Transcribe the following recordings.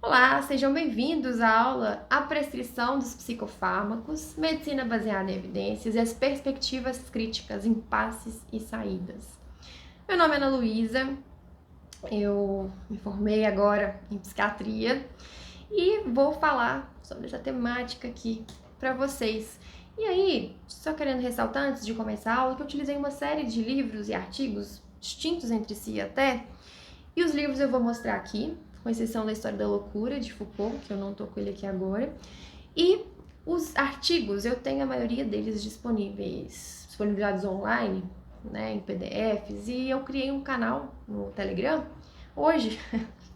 Olá, sejam bem-vindos à aula A Prescrição dos Psicofármacos, Medicina Baseada em Evidências e as Perspectivas Críticas, Impasses e Saídas. Meu nome é Ana Luísa, eu me formei agora em Psiquiatria e vou falar sobre essa temática aqui para vocês. E aí, só querendo ressaltar antes de começar a aula que eu utilizei uma série de livros e artigos distintos entre si até, e os livros eu vou mostrar aqui, com exceção da História da Loucura, de Foucault, que eu não tô com ele aqui agora. E os artigos, eu tenho a maioria deles disponibilizados online, né, em PDFs, e eu criei um canal no Telegram, hoje,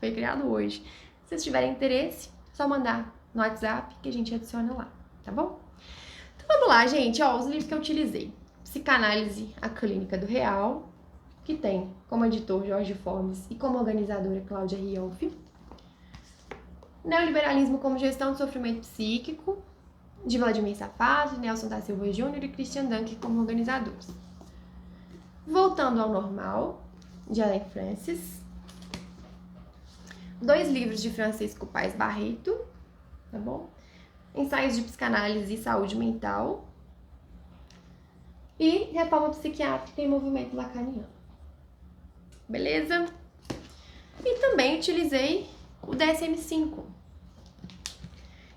foi criado hoje. Se vocês tiverem interesse, é só mandar no WhatsApp que a gente adiciona lá, tá bom? Então vamos lá, gente, ó, os livros que eu utilizei. Psicanálise, a Clínica do Real, que tem como editor Jorge Formes e como organizadora Cláudia Riolfi. Neoliberalismo como Gestão do Sofrimento Psíquico, de Vladimir Safad, Nelson da Silva Júnior e Christian Dunke como organizadores. Voltando ao Normal, de Ellen Francis. 2 livros de Francisco Paes Barreto, tá bom? Ensaios de Psicanálise e Saúde Mental. E Reforma Psiquiátrica e Movimento Lacaniano. Beleza? E também utilizei o DSM-5,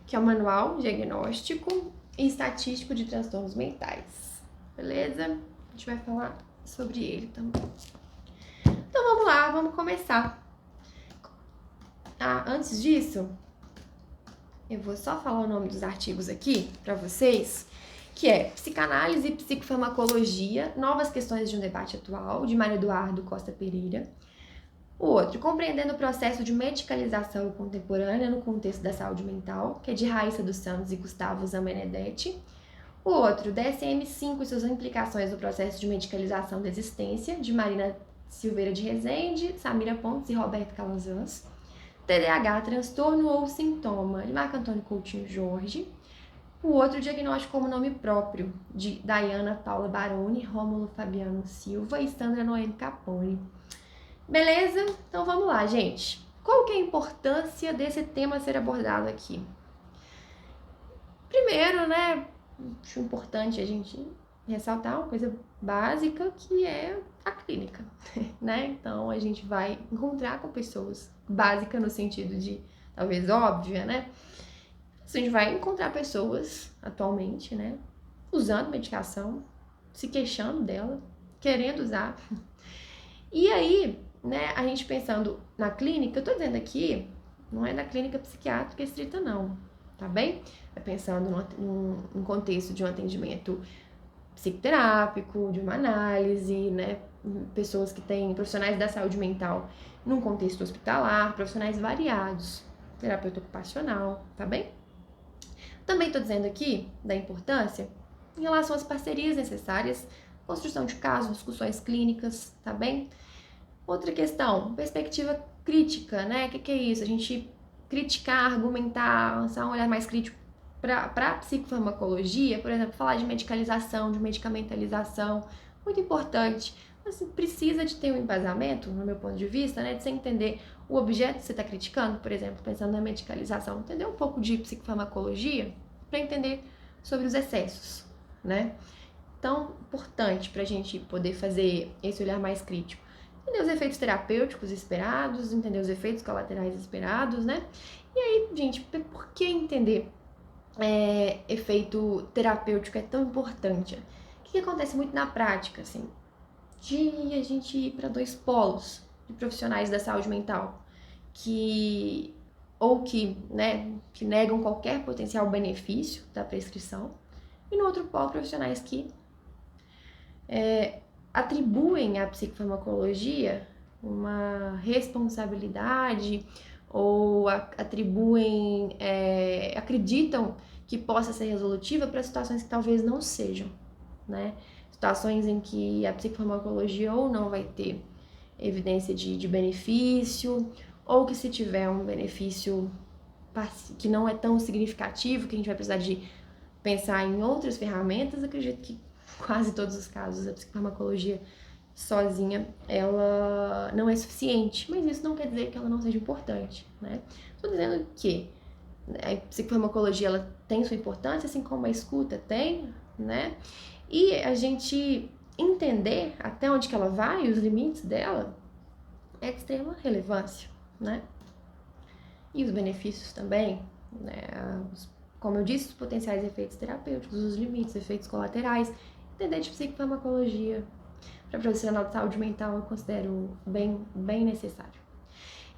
que é o Manual Diagnóstico e Estatístico de Transtornos Mentais. Beleza? A gente vai falar sobre ele também. Então vamos lá, vamos começar. Antes disso, eu vou só falar o nome dos artigos aqui para vocês, que é Psicanálise e Psicofarmacologia, Novas Questões de um Debate Atual, de Mário Eduardo Costa Pereira. O outro, Compreendendo o Processo de Medicalização Contemporânea no Contexto da Saúde Mental, que é de Raíssa dos Santos e Gustavo Zamenedetti. O outro, DSM-5 e suas implicações no processo de medicalização da existência, de Marina Silveira de Rezende, Samira Pontes e Roberto Calazans. TDAH, Transtorno ou Sintoma, de Marco Antônio Coutinho Jorge. O outro, Diagnóstico como Nome Próprio, de Dayana Paula Baroni, Rômulo Fabiano Silva e Sandra Noemi Capone. Beleza? Então vamos lá, gente. Qual que é a importância desse tema ser abordado aqui? Primeiro, né, acho importante a gente ressaltar uma coisa básica que é a clínica, né? Então a gente vai encontrar com pessoas, básica no sentido de, talvez óbvia, né? A gente vai encontrar pessoas atualmente, né, usando medicação, se queixando dela, querendo usar. E aí, né, a gente pensando na clínica, eu tô dizendo aqui, não é na clínica psiquiátrica estrita não, tá bem? É pensando num contexto de um atendimento psicoterápico, de uma análise, né, pessoas que têm profissionais da saúde mental num contexto hospitalar, profissionais variados, terapeuta ocupacional, tá bem? Também tô dizendo aqui da importância em relação às parcerias necessárias, construção de casos, discussões clínicas, tá bem? Outra questão, perspectiva crítica, né? O que é isso? A gente criticar, argumentar, lançar um olhar mais crítico para a psicofarmacologia, por exemplo, falar de medicalização, de medicamentalização, muito importante. Mas precisa de ter um embasamento, no meu ponto de vista, né? De você entender o objeto que você está criticando, por exemplo, pensando na medicalização, entender um pouco de psicofarmacologia para entender sobre os excessos, né? Então, importante para a gente poder fazer esse olhar mais crítico. Entender os efeitos terapêuticos esperados, entender os efeitos colaterais esperados, né? E aí, gente, por que entender efeito terapêutico é tão importante? O que acontece muito na prática, assim? De a gente ir para 2 polos de profissionais da saúde mental que negam qualquer potencial benefício da prescrição, e no outro polo profissionais que atribuem à psicofarmacologia uma responsabilidade ou acreditam que possa ser resolutiva para situações que talvez não sejam, né? Situações em que a psicofarmacologia ou não vai ter evidência de benefício, ou que se tiver um benefício que não é tão significativo, que a gente vai precisar de pensar em outras ferramentas, acredito que quase todos os casos a psicofarmacologia sozinha, ela não é suficiente, mas isso não quer dizer que ela não seja importante, né? Estou dizendo que a psicofarmacologia, ela tem sua importância, assim como a escuta tem, né? E a gente entender até onde que ela vai, os limites dela, é de extrema relevância, né? E os benefícios também, né? Como eu disse, os potenciais efeitos terapêuticos, os limites, efeitos colaterais, entender de psicofarmacologia para profissional de saúde mental eu considero bem necessário.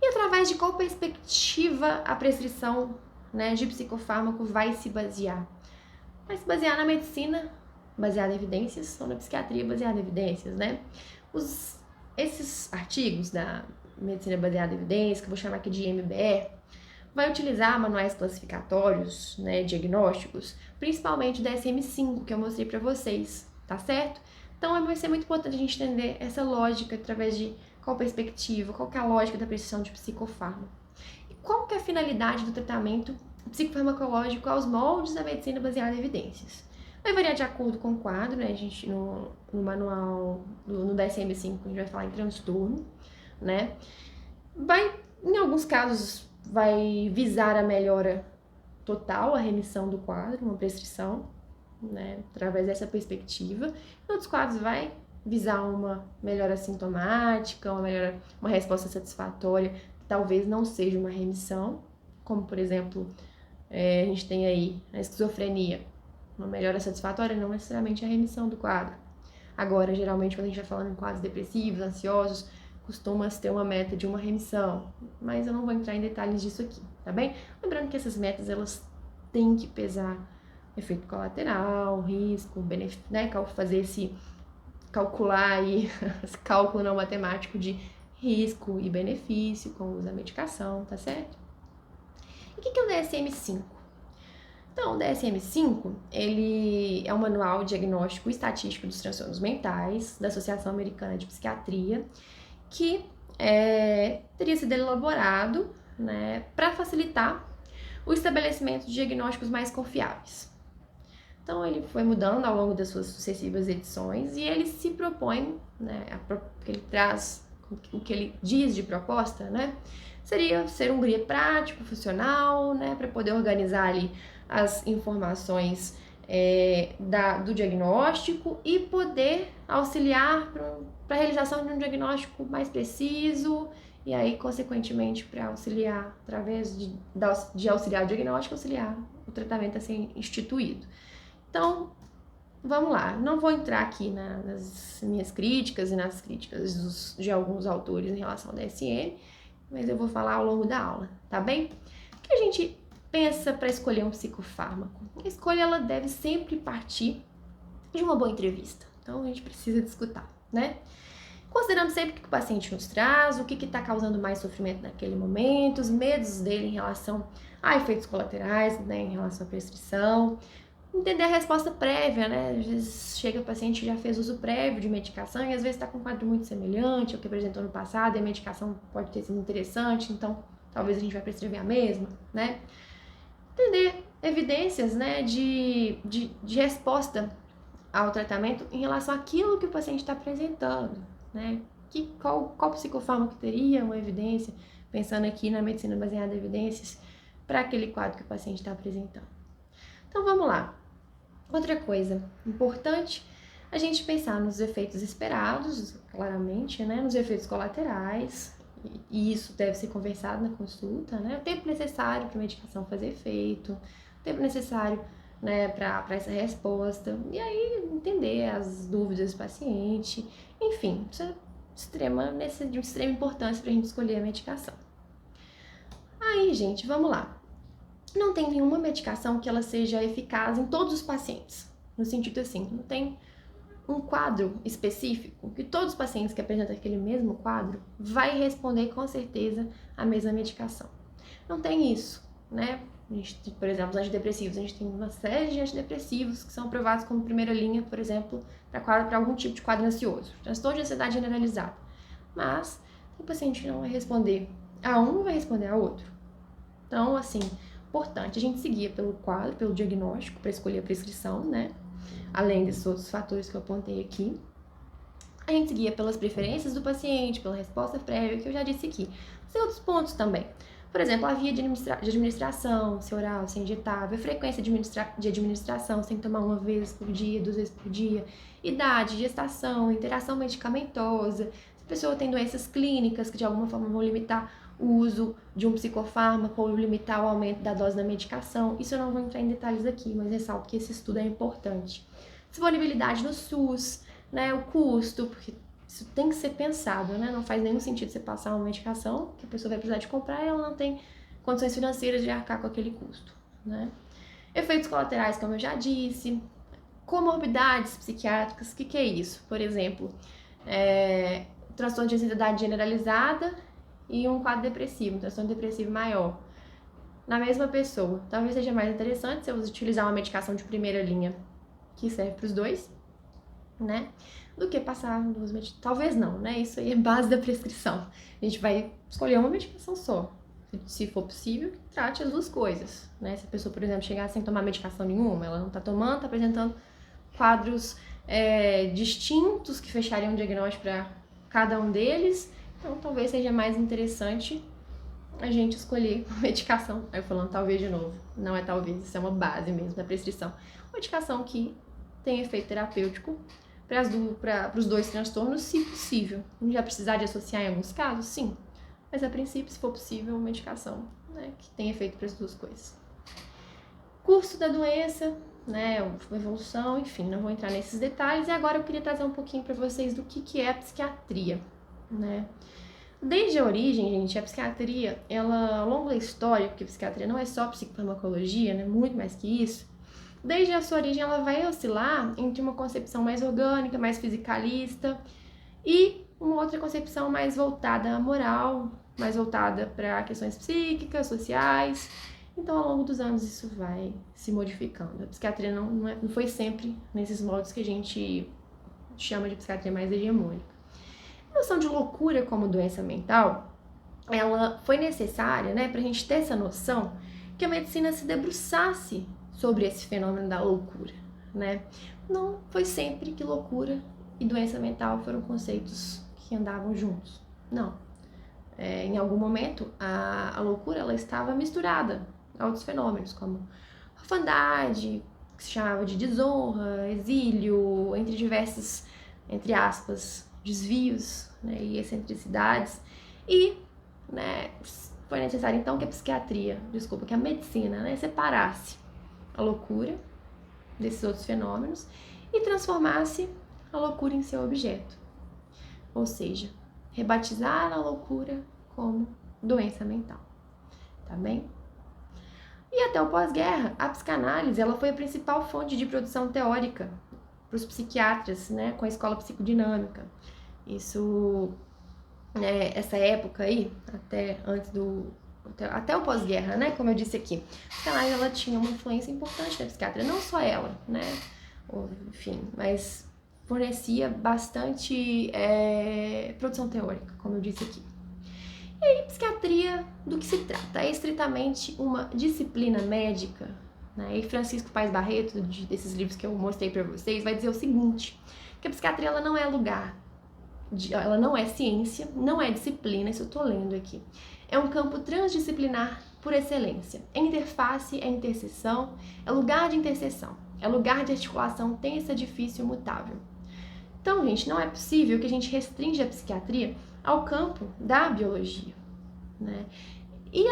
E através de qual perspectiva a prescrição, né, de psicofármaco vai se basear? Vai se basear na medicina baseada em evidências ou na psiquiatria baseada em evidências, né? Esses artigos da medicina baseada em evidências, que eu vou chamar aqui de MBE, vai utilizar manuais classificatórios, né, diagnósticos, principalmente o DSM-5 que eu mostrei para vocês, tá certo? Então vai ser muito importante a gente entender essa lógica através de qual perspectiva, qual que é a lógica da prescrição de psicofármaco. E qual que é a finalidade do tratamento psicofarmacológico aos moldes da medicina baseada em evidências. Vai variar de acordo com o quadro, né? A gente no manual, no DSM-5, a gente vai falar em transtorno, né? Em alguns casos, vai visar a melhora total, a remissão do quadro, uma prescrição, né? Através dessa perspectiva. Em outros quadros, vai visar uma melhora sintomática, uma resposta satisfatória, que talvez não seja uma remissão, como, por exemplo, a gente tem aí a esquizofrenia, uma melhora satisfatória, não necessariamente a remissão do quadro. Agora, geralmente, quando a gente vai falando em quadros depressivos, ansiosos, costuma-se ter uma meta de uma remissão, mas eu não vou entrar em detalhes disso aqui, tá bem? Lembrando que essas metas, elas têm que pesar efeito colateral, risco, benefício, né? Calcular aí, esse cálculo não matemático de risco e benefício com o uso da medicação, tá certo? E o que é o DSM-5? Então, o DSM-5, ele é um manual diagnóstico e estatístico dos transtornos mentais da Associação Americana de Psiquiatria, que teria sido elaborado, né, para facilitar o estabelecimento de diagnósticos mais confiáveis. Então, ele foi mudando ao longo das suas sucessivas edições e ele se propõe, né, ele traz o que ele diz de proposta, né, seria ser um guia prático, funcional, né, para poder organizar ali as informações do diagnóstico e poder auxiliar para a realização de um diagnóstico mais preciso e aí, consequentemente, para auxiliar, através de auxiliar o diagnóstico, auxiliar o tratamento a ser instituído. Então, vamos lá. Não vou entrar aqui nas minhas críticas e nas críticas de alguns autores em relação ao DSM, mas eu vou falar ao longo da aula, tá bem? O que a gente pensa para escolher um psicofármaco? A escolha, ela deve sempre partir de uma boa entrevista. Então, a gente precisa de escutar, né? Considerando sempre o que o paciente nos traz, o que está causando mais sofrimento naquele momento, os medos dele em relação a efeitos colaterais, né, em relação à prescrição. Entender a resposta prévia, né? Às vezes chega o paciente que já fez uso prévio de medicação e às vezes está com um quadro muito semelhante ao que apresentou no passado e a medicação pode ter sido interessante, então talvez a gente vai prescrever a mesma, né? Entender evidências, né, de resposta ao tratamento em relação àquilo que o paciente está apresentando, né? Qual psicofármaco teria uma evidência, pensando aqui na medicina baseada em evidências, para aquele quadro que o paciente está apresentando. Então vamos lá. Outra coisa importante, a gente pensar nos efeitos esperados, claramente, né? Nos efeitos colaterais, e isso deve ser conversado na consulta, né? O tempo necessário para a medicação fazer efeito, o tempo necessário, né, para essa resposta, e aí entender as dúvidas do paciente, enfim, isso é de extrema importância para a gente escolher a medicação. Aí, gente, vamos lá. Não tem nenhuma medicação que ela seja eficaz em todos os pacientes, no sentido assim, não tem um quadro específico que todos os pacientes que apresentam aquele mesmo quadro vai responder com certeza a mesma medicação. Não tem isso, né? A gente, por exemplo, os antidepressivos, a gente tem uma série de antidepressivos que são aprovados como primeira linha, por exemplo, para algum tipo de quadro ansioso, transtorno de ansiedade generalizada. Mas o paciente não vai responder a um, não vai responder a outro. Então, assim, importante a gente seguir pelo quadro, pelo diagnóstico, para escolher a prescrição, né? Além desses outros fatores que eu apontei aqui. A gente seguia pelas preferências do paciente, pela resposta prévia, que eu já disse aqui. Mas tem outros pontos também. Por exemplo, a via de administração, se oral, se injetável, a frequência de administração, se tem que tomar 1 vez por dia, 2 vezes por dia, idade, gestação, interação medicamentosa, se a pessoa tem doenças clínicas que de alguma forma vão limitar o uso de um psicofármaco ou limitar o aumento da dose da medicação. Isso eu não vou entrar em detalhes aqui, mas ressalto que esse estudo é importante. Disponibilidade no SUS, né, o custo, porque isso tem que ser pensado, né? Não faz nenhum sentido você passar uma medicação que a pessoa vai precisar de comprar e ela não tem condições financeiras de arcar com aquele custo, né? Efeitos colaterais, como eu já disse. Comorbidades psiquiátricas, o que é isso? Por exemplo, transtorno de ansiedade generalizada e um quadro depressivo, um transtorno depressivo maior. Na mesma pessoa. Talvez seja mais interessante se eu utilizar uma medicação de primeira linha que serve para os dois, né? Do que passar 2 medicações. Talvez não, né? Isso aí é base da prescrição. A gente vai escolher uma medicação só. Se for possível, trate as 2 coisas, né? Se a pessoa, por exemplo, chegar sem tomar medicação nenhuma, ela não tá tomando, tá apresentando quadros distintos que fechariam um diagnóstico para cada um deles, então talvez seja mais interessante a gente escolher uma medicação. Aí eu falando talvez de novo, não é talvez, isso é uma base mesmo da prescrição. Uma medicação que tem efeito terapêutico para os 2 transtornos, se possível. A gente vai precisar de associar em alguns casos? Sim. Mas a princípio, se for possível, uma medicação, né, que tem efeito para as 2 coisas. Curso da doença, né, evolução, enfim, não vou entrar nesses detalhes. E agora eu queria trazer um pouquinho para vocês do que é a psiquiatria, né? Desde a origem, gente, a psiquiatria, ela, ao longo da história, porque a psiquiatria não é só psicofarmacologia, né, muito mais que isso, desde a sua origem ela vai oscilar entre uma concepção mais orgânica, mais fisicalista, e uma outra concepção mais voltada à moral, mais voltada para questões psíquicas, sociais. Então, ao longo dos anos, isso vai se modificando. A psiquiatria não foi sempre nesses moldes que a gente chama de psiquiatria mais hegemônica. A noção de loucura como doença mental, ela foi necessária, né, para a gente ter essa noção que a medicina se debruçasse sobre esse fenômeno da loucura, né? Não foi sempre que loucura e doença mental foram conceitos que andavam juntos. Não. Em algum momento, a loucura ela estava misturada a outros fenômenos, como orfandade, que se chamava de desonra, exílio, entre diversos, entre aspas, desvios, né, e excentricidades. E, né, foi necessário então que que a medicina, né, separasse a loucura desses outros fenômenos e transformasse a loucura em seu objeto. Ou seja, rebatizar a loucura como doença mental. Tá bem? E até o pós-guerra, a psicanálise ela foi a principal fonte de produção teórica para os psiquiatras, né, com a escola psicodinâmica. Isso, né, essa época aí, até o pós-guerra, né, como eu disse aqui, a psicanálise ela tinha uma influência importante na psiquiatria, não só ela, né, enfim, mas fornecia bastante produção teórica, como eu disse aqui. E aí, psiquiatria, do que se trata? É estritamente uma disciplina médica, né? E Francisco Paes Barreto, desses livros que eu mostrei para vocês, vai dizer o seguinte, que a psiquiatria ela não é lugar, ela não é ciência, não é disciplina, isso eu tô lendo aqui. É um campo transdisciplinar por excelência. É interface, é interseção, é lugar de interseção, é lugar de articulação tensa, difícil, mutável. Então, gente, não é possível que a gente restrinja a psiquiatria ao campo da biologia, né? E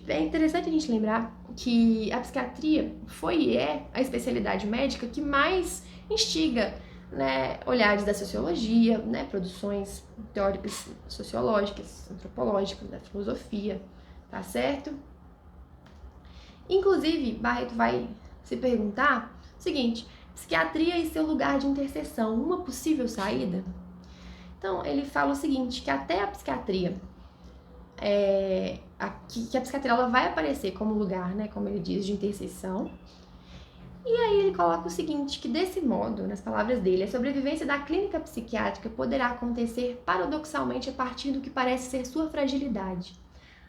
é interessante a gente lembrar que a psiquiatria foi e é a especialidade médica que mais instiga, né, olhares da sociologia, né, produções teóricas sociológicas, antropológicas, da filosofia, tá certo? Inclusive, Barreto vai se perguntar o seguinte: psiquiatria e seu lugar de interseção, uma possível saída? Então, ele fala o seguinte, que até a psiquiatria, que a psiquiatria ela vai aparecer como lugar, né, como ele diz, de interseção. E aí ele coloca o seguinte, que desse modo, nas palavras dele, a sobrevivência da clínica psiquiátrica poderá acontecer paradoxalmente a partir do que parece ser sua fragilidade.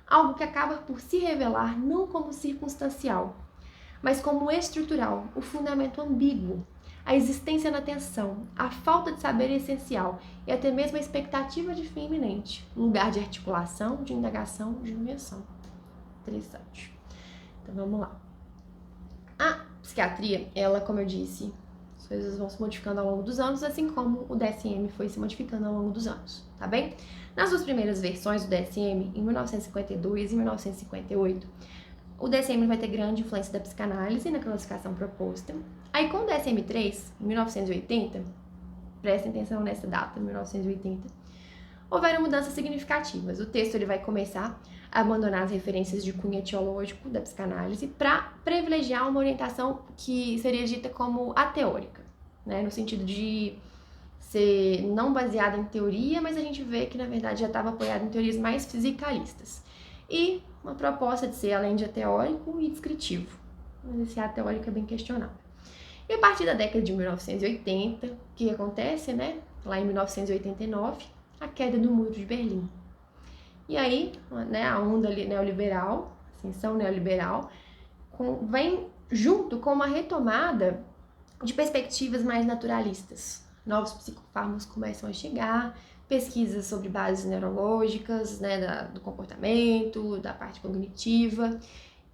Algo que acaba por se revelar não como circunstancial, mas como estrutural, o fundamento ambíguo, a existência na atenção, a falta de saber é essencial e até mesmo a expectativa de fim iminente, lugar de articulação, de indagação, de invenção. Interessante. Então vamos lá. A psiquiatria, ela, como eu disse, as coisas vão se modificando ao longo dos anos, assim como o DSM foi se modificando ao longo dos anos, tá bem? Nas suas primeiras versões do DSM, em 1952 e 1958, o DSM vai ter grande influência da psicanálise na classificação proposta. Aí com o DSM-3, em 1980, prestem atenção nessa data, 1980, houveram mudanças significativas. O texto ele vai começar a abandonar as referências de cunho etiológico da psicanálise para privilegiar uma orientação que seria dita como ateórica, né? No sentido de ser não baseada em teoria, mas a gente vê que na verdade já estava apoiada em teorias mais fisicalistas. E uma proposta de ser além de teórico e descritivo. Mas esse teórico é bem questionável. E a partir da década de 1980, o que acontece, né? Lá em 1989, a queda do Muro de Berlim. E aí, né, a onda neoliberal, ascensão neoliberal, vem junto com uma retomada de perspectivas mais naturalistas. Novos psicofármacos começam a chegar, pesquisas sobre bases neurológicas, né, do comportamento, da parte cognitiva,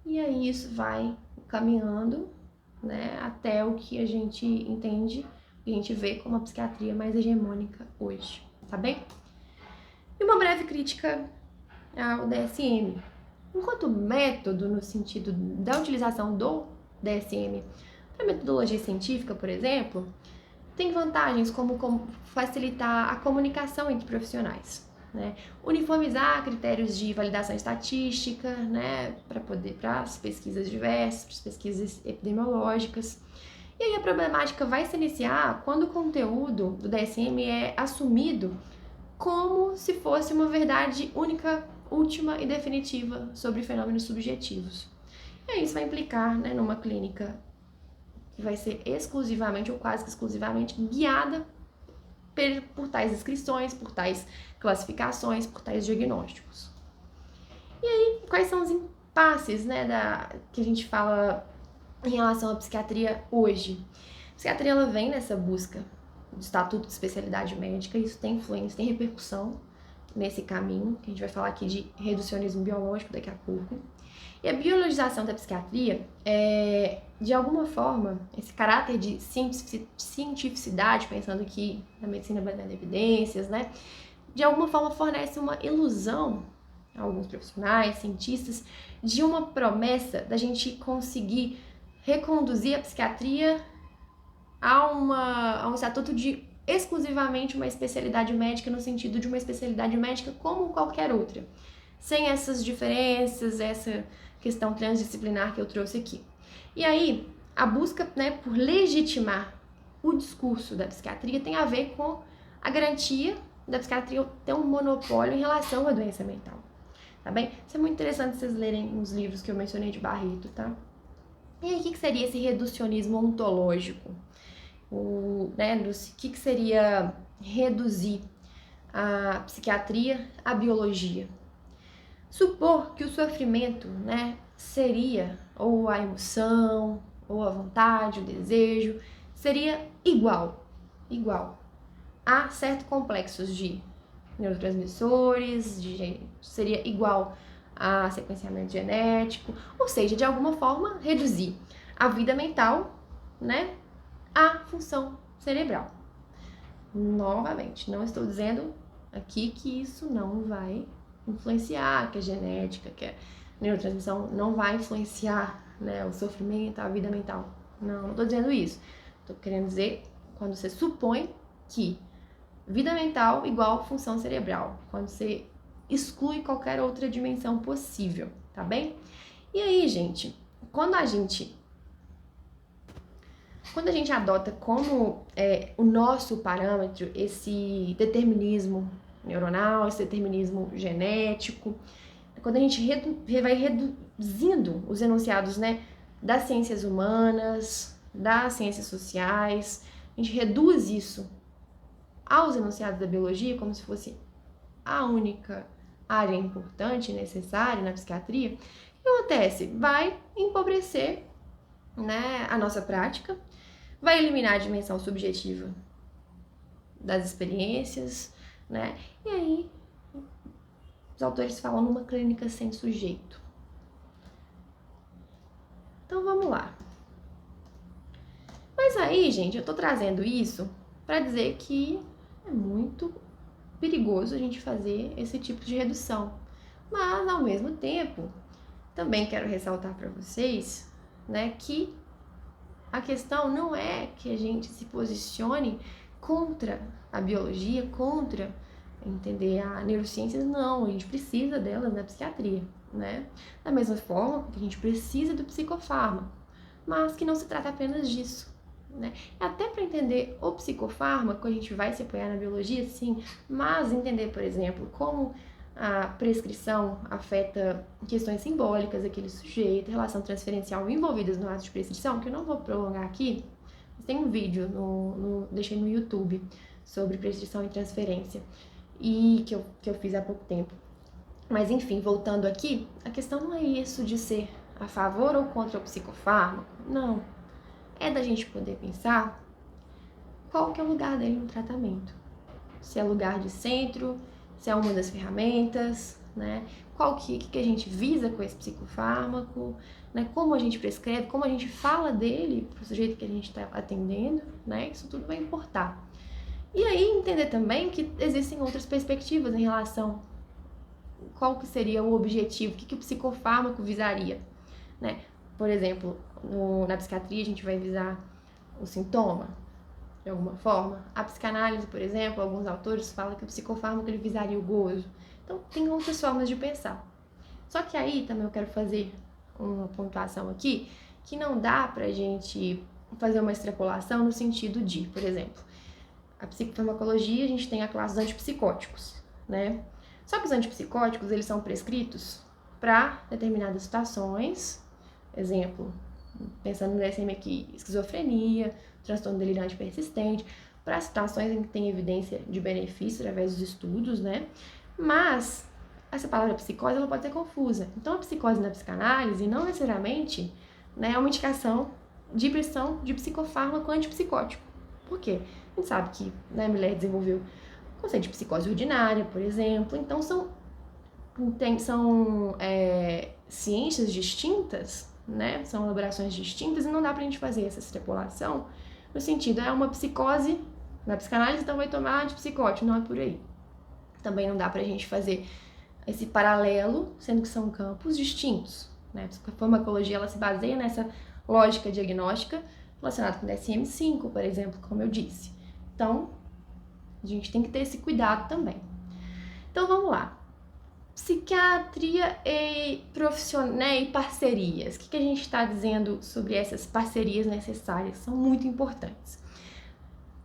e aí isso vai caminhando, né, até o que a gente entende e a gente vê como a psiquiatria mais hegemônica hoje, tá bem? E uma breve crítica ao DSM. Enquanto método, no sentido da utilização do DSM para metodologia científica, por exemplo, tem vantagens como facilitar a comunicação entre profissionais, né? Uniformizar critérios de validação estatística, né? Para as pesquisas diversas, para as pesquisas epidemiológicas. E aí a problemática vai se iniciar quando o conteúdo do DSM é assumido como se fosse uma verdade única, última e definitiva sobre fenômenos subjetivos. E aí isso vai implicar, né, numa clínica que vai ser exclusivamente ou quase que exclusivamente guiada por tais descrições, por tais classificações, por tais diagnósticos. E aí, quais são os impasses, né, que a gente fala em relação à psiquiatria hoje? A psiquiatria ela vem nessa busca do estatuto de especialidade médica, e isso tem influência, tem repercussão nesse caminho, que a gente vai falar aqui de reducionismo biológico daqui a pouco. E a biologização da psiquiatria, de alguma forma, esse caráter de cientificidade, pensando aqui na medicina baseada em evidências, né, de alguma forma fornece uma ilusão a alguns profissionais, cientistas, de uma promessa da gente conseguir reconduzir a psiquiatria a um estatuto de exclusivamente uma especialidade médica, no sentido de uma especialidade médica como qualquer outra, sem essas diferenças, essa questão transdisciplinar que eu trouxe aqui. E aí, a busca, né, por legitimar o discurso da psiquiatria tem a ver com a garantia da psiquiatria ter um monopólio em relação à doença mental, tá bem? Isso é muito interessante vocês lerem os livros que eu mencionei de Barreto, tá? E aí, o que seria esse reducionismo ontológico? O que seria reduzir a psiquiatria à biologia? Supor que o sofrimento, né, seria, ou a emoção, ou a vontade, o desejo, seria igual a certos complexos de neurotransmissores, seria igual a sequenciamento genético, ou seja, de alguma forma reduzir a vida mental, né, à função cerebral. Novamente, não estou dizendo aqui que isso não vai influenciar, que a genética, que a neurotransmissão não vai influenciar, né, o sofrimento, a vida mental. Não estou dizendo isso. Estou querendo dizer quando você supõe que vida mental igual função cerebral, quando você exclui qualquer outra dimensão possível, tá bem? E aí, gente, quando a gente adota como o nosso parâmetro esse determinismo neuronal, esse determinismo genético, quando a gente vai reduzindo os enunciados, né, das ciências humanas, das ciências sociais, a gente reduz isso aos enunciados da biologia como se fosse a única área importante, necessária na psiquiatria, o que acontece? Vai empobrecer, né, a nossa prática, vai eliminar a dimensão subjetiva das experiências, né? E aí, os autores falam numa clínica sem sujeito. Então, vamos lá. Mas aí, gente, eu tô trazendo isso para dizer que é muito perigoso a gente fazer esse tipo de redução. Mas, ao mesmo tempo, também quero ressaltar para vocês, né, que a questão não é que a gente se posicione contra a biologia, contra entender a neurociência, não, a gente precisa delas na psiquiatria, né? Da mesma forma que a gente precisa do psicofármaco, mas que não se trata apenas disso, né? Até para entender o psicofármaco, a gente vai se apoiar na biologia, sim, mas entender, por exemplo, como a prescrição afeta questões simbólicas daquele sujeito, relação transferencial envolvidas no ato de prescrição, que eu não vou prolongar aqui, mas tem um vídeo, deixei no YouTube, sobre prescrição e transferência, e que eu fiz há pouco tempo. Mas enfim, voltando aqui, a questão não é isso de ser a favor ou contra o psicofármaco, não. É da gente poder pensar qual que é o lugar dele no tratamento. Se é lugar de centro, se é uma das ferramentas, né? Qual que a gente visa com esse psicofármaco, né? Como a gente prescreve, como a gente fala dele para o sujeito que a gente está atendendo, né? Isso tudo vai importar. E aí entender também que existem outras perspectivas em relação qual que seria o objetivo, o que o psicofármaco visaria, né? Por exemplo, na psiquiatria a gente vai visar o sintoma, de alguma forma. A psicanálise, por exemplo, alguns autores falam que o psicofármaco ele visaria o gozo. Então, tem outras formas de pensar. Só que aí também eu quero fazer uma pontuação aqui, que não dá pra gente fazer uma extrapolação no sentido de, por exemplo, a psicofarmacologia, a gente tem a classe dos antipsicóticos, né? Só que os antipsicóticos, eles são prescritos para determinadas situações, exemplo, pensando no DSM aqui, esquizofrenia, transtorno delirante persistente, para situações em que tem evidência de benefício através dos estudos, né? Mas essa palavra psicose, ela pode ser confusa. Então, a psicose na psicanálise não necessariamente, né, é uma indicação de prescrição de psicofármaco antipsicótico. Por quê? A gente sabe que, né, Miller desenvolveu o conceito de psicose ordinária, por exemplo. Então, são ciências distintas, né? São elaborações distintas e não dá pra gente fazer essa extrapolação no sentido, é uma psicose na psicanálise, então vai tomar antipsicótico, não é por aí. Também não dá pra gente fazer esse paralelo, sendo que são campos distintos, né? A psicofarmacologia, ela se baseia nessa lógica diagnóstica relacionada com o DSM-5, por exemplo, como eu disse. Então, a gente tem que ter esse cuidado também. Então, vamos lá. Psiquiatria e e parcerias. O que a gente está dizendo sobre essas parcerias necessárias? São muito importantes.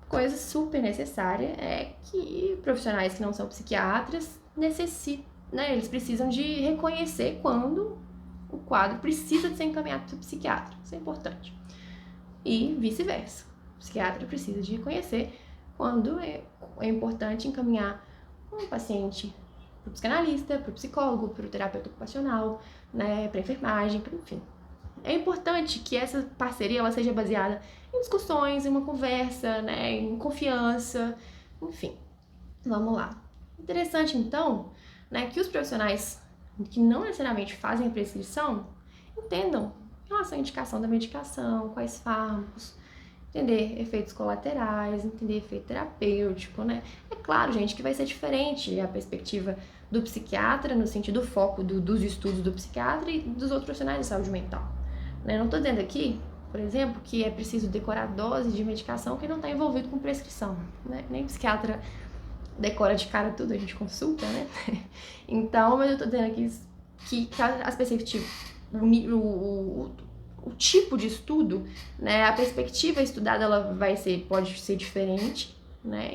Coisa super necessária é que profissionais que não são psiquiatras necessitam, né? Eles precisam de reconhecer quando o quadro precisa de ser encaminhado para o psiquiatra. Isso é importante. E vice-versa. O psiquiatra precisa de reconhecer quando é importante encaminhar um paciente para o psicanalista, para o psicólogo, para o terapeuta ocupacional, né, para a enfermagem, enfim. É importante que essa parceria ela seja baseada em discussões, em uma conversa, né, em confiança, enfim. Vamos lá. Interessante, então, né, que os profissionais que não necessariamente fazem a prescrição entendam em relação à indicação da medicação, quais fármacos, entender efeitos colaterais, entender efeito terapêutico, né? É claro, gente, que vai ser diferente a perspectiva do psiquiatra, no sentido do foco dos estudos do psiquiatra e dos outros profissionais de saúde mental. Né? Não estou dizendo aqui, por exemplo, que é preciso decorar dose de medicação que não está envolvido com prescrição, né? Nem psiquiatra decora de cara tudo, a gente consulta, né? Então, mas eu estou dizendo aqui que as perspectivas, o tipo de estudo, né, a perspectiva estudada ela pode ser diferente, né,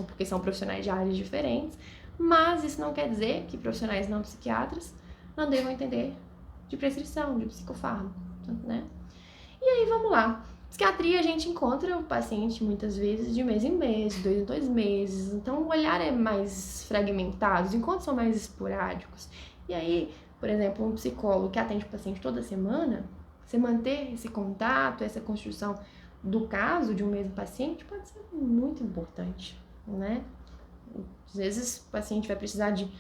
porque são profissionais de áreas diferentes, mas isso não quer dizer que profissionais não psiquiatras não devam entender de prescrição, de psicofármaco, né? E aí vamos lá. Psiquiatria a gente encontra o paciente muitas vezes de mês em mês, 2 em 2 meses, então o olhar é mais fragmentado, os encontros são mais esporádicos. E aí, por exemplo, um psicólogo que atende o paciente toda semana, você manter esse contato, essa construção do caso de um mesmo paciente pode ser muito importante, né? Às vezes o paciente vai precisar de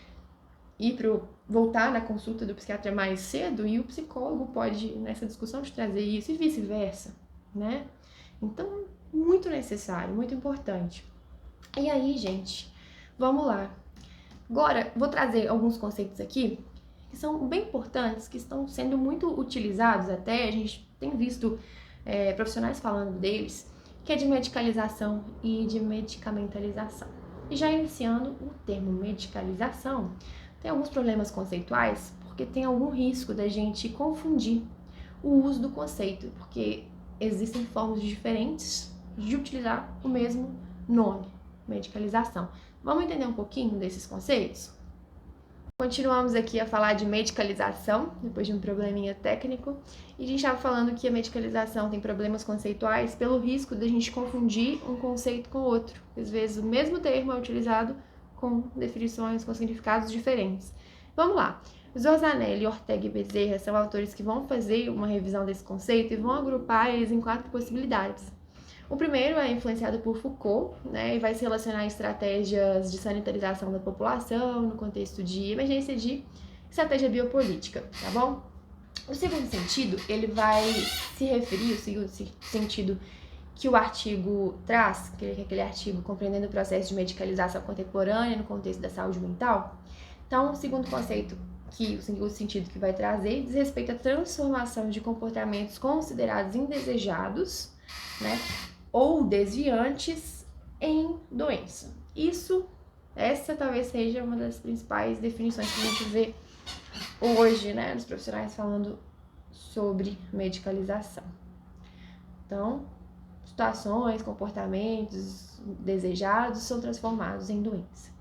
voltar na consulta do psiquiatra mais cedo e o psicólogo pode, nessa discussão, te trazer isso e vice-versa, né? Então, muito necessário, muito importante. E aí, gente, vamos lá. Agora, vou trazer alguns conceitos aqui que são bem importantes, que estão sendo muito utilizados até, a gente tem visto profissionais falando deles, que é de medicalização e de medicamentalização. E já iniciando o termo medicalização, tem alguns problemas conceituais, porque tem algum risco da gente confundir o uso do conceito, porque existem formas diferentes de utilizar o mesmo nome, medicalização. Vamos entender um pouquinho desses conceitos? Continuamos aqui a falar de medicalização, depois de um probleminha técnico, e a gente estava falando que a medicalização tem problemas conceituais pelo risco de a gente confundir um conceito com outro. Às vezes o mesmo termo é utilizado com definições, com significados diferentes. Vamos lá. Zorzanelli, Ortega e Bezerra são autores que vão fazer uma revisão desse conceito e vão agrupar eles em 4 possibilidades. O primeiro é influenciado por Foucault, né, e vai se relacionar a estratégias de sanitarização da população no contexto de emergência de estratégia biopolítica, tá bom? O segundo sentido, ele vai se referir, o segundo sentido que o artigo traz, que é aquele artigo compreendendo o processo de medicalização contemporânea no contexto da saúde mental. Então, o segundo conceito, o sentido que vai trazer, diz respeito à transformação de comportamentos considerados indesejados, né, ou desviantes em doença. Essa talvez seja uma das principais definições que a gente vê hoje, né, nos profissionais falando sobre medicalização. Então, situações, comportamentos desejados são transformados em doença.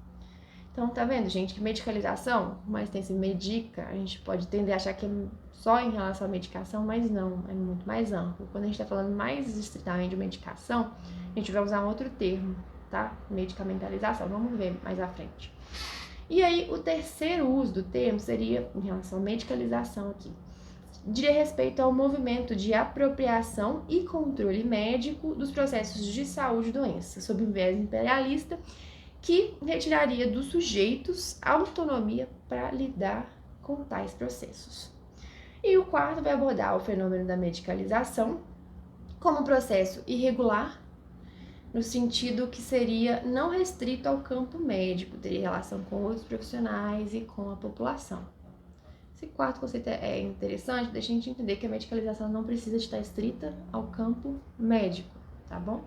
Então, tá vendo, gente, que medicalização, mais tem se medica, a gente pode tender a achar que é só em relação à medicação, mas não, é muito mais amplo. Quando a gente tá falando mais estritamente de medicação, a gente vai usar um outro termo, tá? Medicamentalização, vamos ver mais à frente. E aí, o terceiro uso do termo seria, em relação à medicalização aqui, diria respeito ao movimento de apropriação e controle médico dos processos de saúde e doença, sob um viés imperialista, que retiraria dos sujeitos a autonomia para lidar com tais processos. E o quarto vai abordar o fenômeno da medicalização como um processo irregular, no sentido que seria não restrito ao campo médico, teria relação com outros profissionais e com a população. Esse quarto conceito é interessante, deixa a gente entender que a medicalização não precisa estar estrita ao campo médico, tá bom?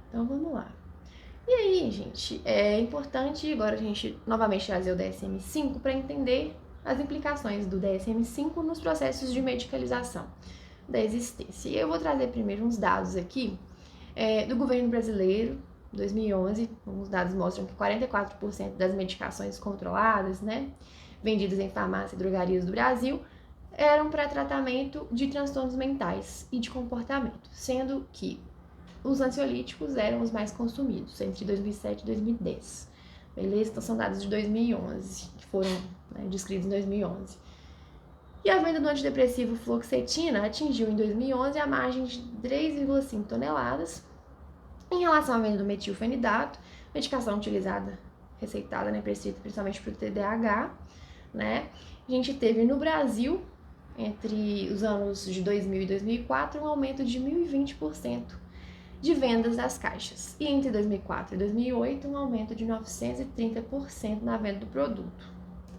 Então vamos lá. E aí, gente, é importante agora a gente novamente trazer o DSM-5 para entender as implicações do DSM-5 nos processos de medicalização da existência. E eu vou trazer primeiro uns dados aqui do governo brasileiro, 2011, os dados mostram que 44% das medicações controladas, né, vendidas em farmácias e drogarias do Brasil, eram para tratamento de transtornos mentais e de comportamento, sendo que os ansiolíticos eram os mais consumidos entre 2007 e 2010. Beleza? Então são dados de 2011, que foram descritos em 2011. E a venda do antidepressivo fluoxetina atingiu em 2011 a margem de 3,5 toneladas. Em relação à venda do metilfenidato, medicação utilizada, receitada, prescrita principalmente para o TDAH, né? A gente teve no Brasil, entre os anos de 2000 e 2004, um aumento de 1.020% de vendas das caixas. E entre 2004 e 2008, um aumento de 930% na venda do produto.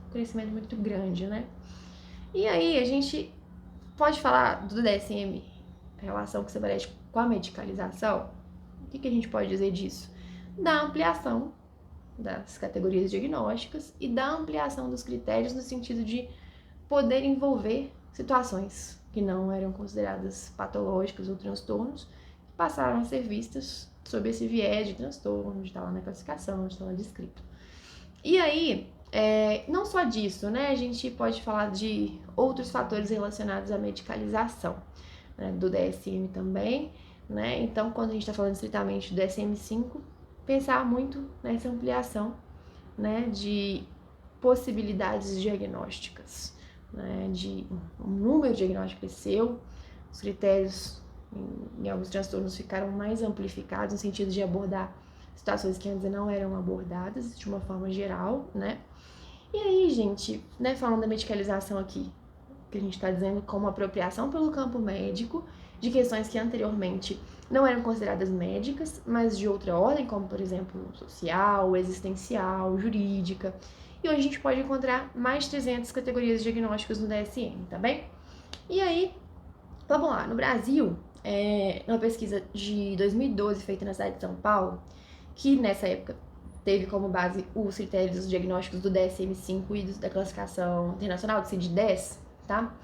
Um crescimento muito grande, né? E aí, a gente pode falar do DSM, a relação que estabelece com a medicalização. O que a gente pode dizer disso? Da ampliação das categorias diagnósticas e da ampliação dos critérios no sentido de poder envolver situações que não eram consideradas patológicas ou transtornos, passaram a ser vistas sob esse viés de transtorno, de estar lá na classificação, de estar lá descrito. E aí, não só disso, né? A gente pode falar de outros fatores relacionados à medicalização, né, do DSM também, né? Então, quando a gente está falando estritamente do DSM-5, pensar muito nessa ampliação, né, de possibilidades diagnósticas, né, de um número diagnóstico seu, os critérios em alguns transtornos ficaram mais amplificados no sentido de abordar situações que antes não eram abordadas de uma forma geral, né? E aí, gente, né, falando da medicalização aqui, que a gente está dizendo como apropriação pelo campo médico de questões que anteriormente não eram consideradas médicas, mas de outra ordem, como, por exemplo, social, existencial, jurídica. E hoje a gente pode encontrar mais de 300 categorias diagnósticas no DSM, tá bem? E aí, vamos lá, no Brasil, numa pesquisa de 2012 feita na cidade de São Paulo, que nessa época teve como base os critérios diagnósticos do DSM-5 e da classificação internacional do CID-10, tá?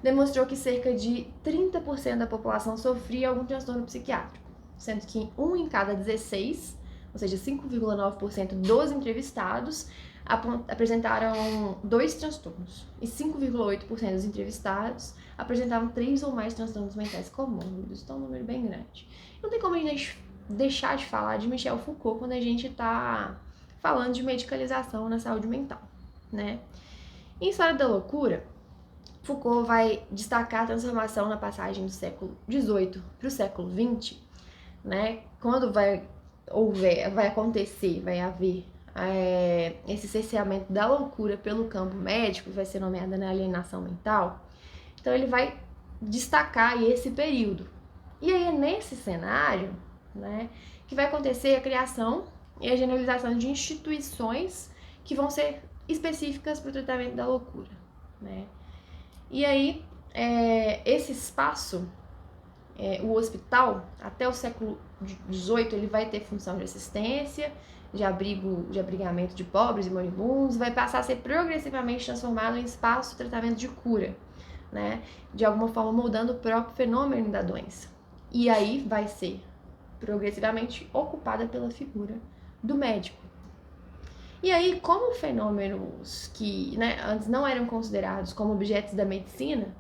Demonstrou que cerca de 30% da população sofria algum transtorno psiquiátrico, sendo que 1 em cada 16, ou seja, 5,9% dos entrevistados, apresentaram 2 transtornos, e 5,8% dos entrevistados apresentavam 3 ou mais transtornos mentais comórbidos, então é um número bem grande. Não tem como a gente deixar de falar de Michel Foucault quando a gente está falando de medicalização na saúde mental, né? Em História da Loucura, Foucault vai destacar a transformação na passagem do século XVIII para o século XX, né? Quando vai haver esse cerceamento da loucura pelo campo médico, vai ser nomeada na alienação mental. Então ele vai destacar esse período. E aí é nesse cenário, né, que vai acontecer a criação e a generalização de instituições que vão ser específicas para o tratamento da loucura, né? E aí, esse espaço, o hospital, até o século XVIII, ele vai ter função de assistência, de abrigamento de pobres e moribundos, vai passar a ser progressivamente transformado em espaço de tratamento de cura, né? De alguma forma moldando o próprio fenômeno da doença. E aí vai ser progressivamente ocupada pela figura do médico. E aí, como fenômenos que, né, antes não eram considerados como objetos da medicina,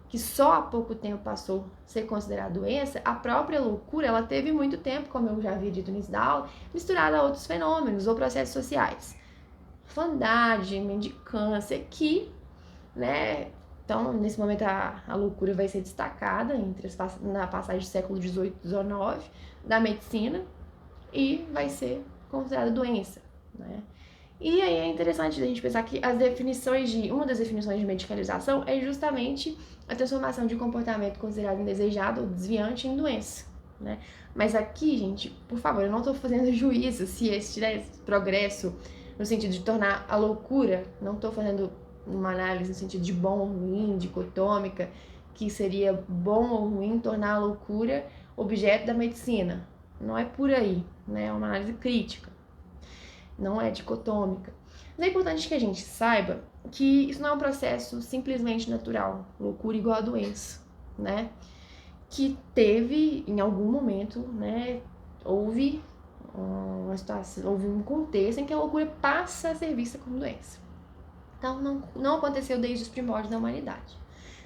que só há pouco tempo passou a ser considerada doença, a própria loucura, ela teve muito tempo, como eu já havia dito no início da aula, misturada a outros fenômenos ou processos sociais. Orfandade, mendicância, que, né, então, nesse momento a loucura vai ser destacada na passagem do século XVIII e XIX da medicina e vai ser considerada doença, né? E aí é interessante a gente pensar que uma das definições de medicalização é justamente a transformação de um comportamento considerado indesejado ou desviante em doença, né? Mas aqui, gente, por favor, eu não estou fazendo juízo se esse progresso no sentido de tornar a loucura, não estou fazendo uma análise no sentido de bom ou ruim, dicotômica, que seria bom ou ruim tornar a loucura objeto da medicina. Não é por aí, né? É uma análise crítica, não é dicotômica. Mas é importante que a gente saiba que isso não é um processo simplesmente natural, loucura igual a doença, né? Que teve, em algum momento, né, houve uma situação, houve um contexto em que a loucura passa a ser vista como doença. Então, não aconteceu desde os primórdios da humanidade,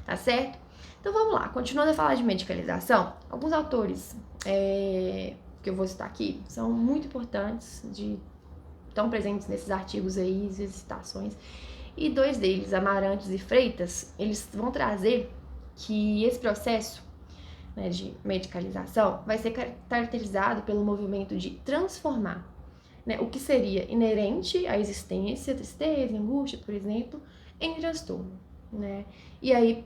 tá certo? Então, vamos lá. Continuando a falar de medicalização, alguns autores que eu vou citar aqui são muito importantes, estão presentes nesses artigos aí, essas citações. E 2 deles, Amarantes e Freitas, eles vão trazer que esse processo, né, de medicalização vai ser caracterizado pelo movimento de transformar, né, o que seria inerente à existência, tristeza, angústia, por exemplo, em transtorno, né? E aí,